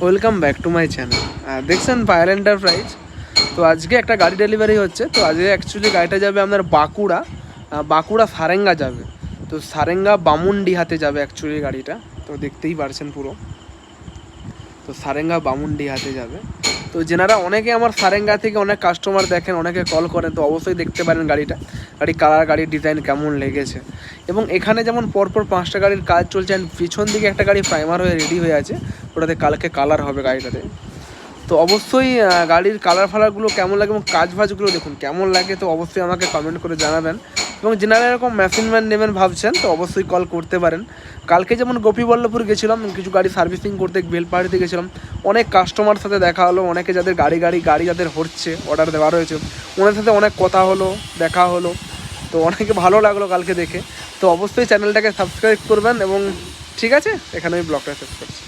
Welcome back to my channel. দেখছেন Payel enterprise. তো আজকে একটা গাড়ি ডেলিভারি হচ্ছে। তো আজকে অ্যাকচুয়ালি গাড়িটা যাবে আপনার বাঁকুড়া সারেঙ্গা যাবে। তো সারেঙ্গা বামুনডিহাতে যাবে অ্যাকচুয়ালি গাড়িটা। তো দেখতেই পারছেন পুরো। তো সারেঙ্গা বামুনডিহাতে যাবে। তো যেনারা অনেকে আমার সারেঙ্গা থেকে অনেক কাস্টমার দেখেন, অনেকে কল করেন, তো অবশ্যই দেখতে পারেন গাড়িটা। গাড়ির কালার, গাড়ির ডিজাইন কেমন লেগেছে। এবং এখানে যেমন পরপর 5টা গাড়ির কাজ চলছে, অ্যান্ড পিছন দিকে একটা গাড়ি প্রাইমার হয়ে রেডি হয়ে আছে, ওটাতে কালকে কালার হবে গাড়িটাতে। তো অবশ্যই গাড়ির কালার ফালারগুলো কেমন লাগে এবং কাজ ভাজগুলো দেখুন কেমন লাগে, তো অবশ্যই আমাকে কমেন্ট করে জানাবেন। এবং যেনারা এরকম মেশিন ম্যান নেবেন ভাবছেন, তো অবশ্যই কল করতে পারেন। কালকে যেমন গোপীবল্লভপুর গেছিলাম, কিছু গাড়ি সার্ভিসিং করতে বেলপাহাড়িতে গেছিলাম। অনেক কাস্টমার সাথে দেখা হলো, অনেকে যাদের গাড়ি যাদের হচ্ছে, অর্ডার দেওয়া রয়েছে, ওনাদের সাথে অনেক কথা হলো, দেখা হলো। তো অনেকে ভালো লাগলো কালকে দেখে। তো অবশ্যই চ্যানেলটাকে সাবস্ক্রাইব করবেন। এবং ঠিক আছে, এখানে আমি ব্লগটা শেষ করছি।